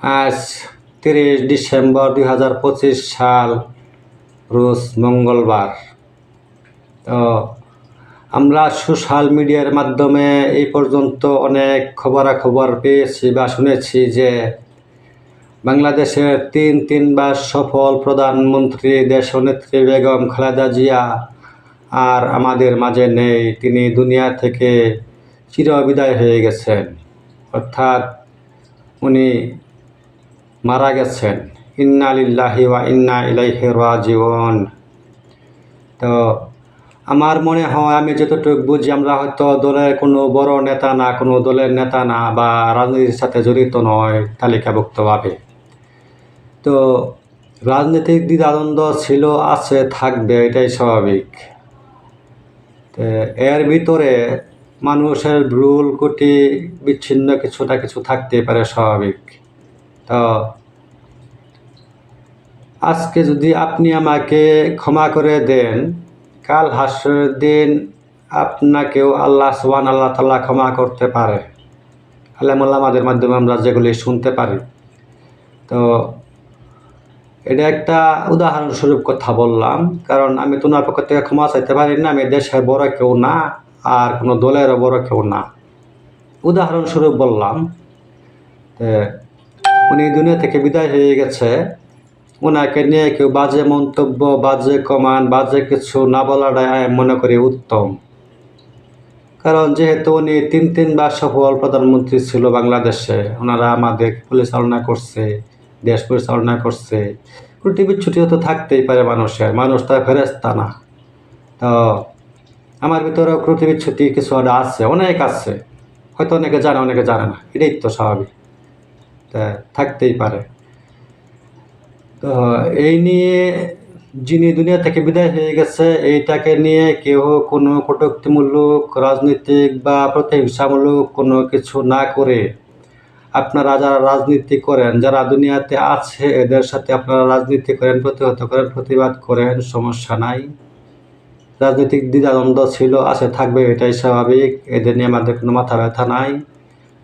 আজ 30 ডিসেম্বর 2025 সাল, রোজ মঙ্গলবার। তো আমরা সোশ্যাল মিডিয়ার মাধ্যমে এই পর্যন্ত অনেক খবরাখবর পেয়েছি বা শুনেছি যে বাংলাদেশের তিনবার সফল প্রধানমন্ত্রী দেশনেত্রী বেগম খালেদা জিয়া আর আমাদের মাঝে নেই। তিনি দুনিয়া থেকে চিরবিদায় হয়ে গেছেন, অর্থাৎ উনি মারা গেছেন। ইন্না লিল্লাহি ওয়া ইন্না ইলাইহি রাজিউন। তো আমার মনে হয়, আমি যতটুকু বুঝি, আমরা হয়তো দলের কোনো বড় নেতা না, কোনো দলের নেতা না, বা রাজনীতির সাথে জড়িত নয় তালিকাভুক্তভাবে। তো রাজনৈতিক দ্বিধাদ্বন্দ্ব ছিল, আছে, থাকবে, এটাই স্বাভাবিক। তো এর ভিতরে মানুষের ভুল ত্রুটি বিচ্ছিন্ন কিছু থাকতে পারে, স্বাভাবিক। তো আজকে যদি আপনি আমাকে ক্ষমা করে দেন, কাল হাসরের দিন আপনাকেও আল্লাহ সুবহানাহু তাআলা ক্ষমা করতে পারে। আলেমুলামাদের মাধ্যমে আমরা যেগুলি শুনতে পারি। তো এটা একটা উদাহরণস্বরূপ কথা বললাম, কারণ আমি তো ওনার পক্ষ থেকে ক্ষমা চাইতে পারি না। আমি দেশের বড় কেউ না, আর কোনো দলেরও বড় কেউ না। উদাহরণস্বরূপ বললাম। উনি দুনিয়া থেকে বিদায় হয়ে গেছে, ওনাকে নিয়ে কেউ বাজে মন্তব্য, বাজে কমান, বাজে কিছু না বলাটাই আমি মনে করি উত্তম। কারণ যেহেতু উনি তিনবার সফল প্রধানমন্ত্রী ছিল বাংলাদেশে, ওনারা আমাদের পরিচালনা করছে, দেশ পরিচালনা করছে। ত্রুটি বিচ্যুতি তো থাকতেই পারে মানুষ তো ফেরেশতা না। তো আমার ভিতরেও ত্রুটি বিচ্যুতি কিছু আছে, অনেক আছে। হয়তো অনেকে জানে, অনেকে জানে না, এটাই তো স্বাভাবিক। তা থাকতেই পারে। তো এই নিয়ে যিনি দুনিয়া থেকে বিদায় হয়ে গেছে, এইটাকে নিয়ে কেউ কোনো কটূক্তিমূলক, রাজনৈতিক বা প্রতিহিংসামূলক কোনো কিছু না করে, আপনারা যারা রাজনীতি করেন, যারা দুনিয়াতে আছে, এদের সাথে আপনারা রাজনীতি করেন, প্রতিহত করেন, প্রতিবাদ করেন, সমস্যা নাই। রাজনৈতিক দ্বিধাদ্বন্দ্ব ছিল, আছে, থাকবে, এটাই স্বাভাবিক। এদের নিয়ে আমাদের কোনো মাথা ব্যথা নাই।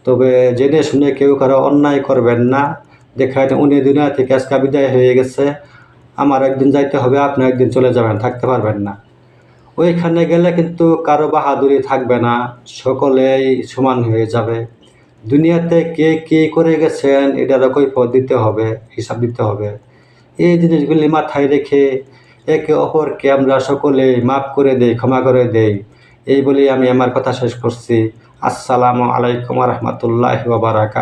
তবে জেনে শুনে কেউ কারো অন্যায় করবেন না। দেখেন, উনি দুনিয়া থেকে আজকে বিদায় হয়ে গেছে, আমার একদিন যাইতে হবে, আপনি একদিন চলে যাবেন, থাকতে পারবেন না। ওইখানে গেলে কিন্তু কারো বাহাদুরি থাকবে না, সকলেই সমান হয়ে যাবে। দুনিয়াতে কে কী করে গেছেন এটারও কৈফিয়ত দিতে হবে, হিসাব দিতে হবে। এই জিনিসগুলি মাথায় রেখে একে অপরকে আমরা সকলেই মাফ করে দেই, ক্ষমা করে দেই। এই বলেই আমি আমার কথা শেষ করছি। আসসালামু আলাইকুম ওয়া রাহমাতুল্লাহি ওয়া বারাকাতুহু।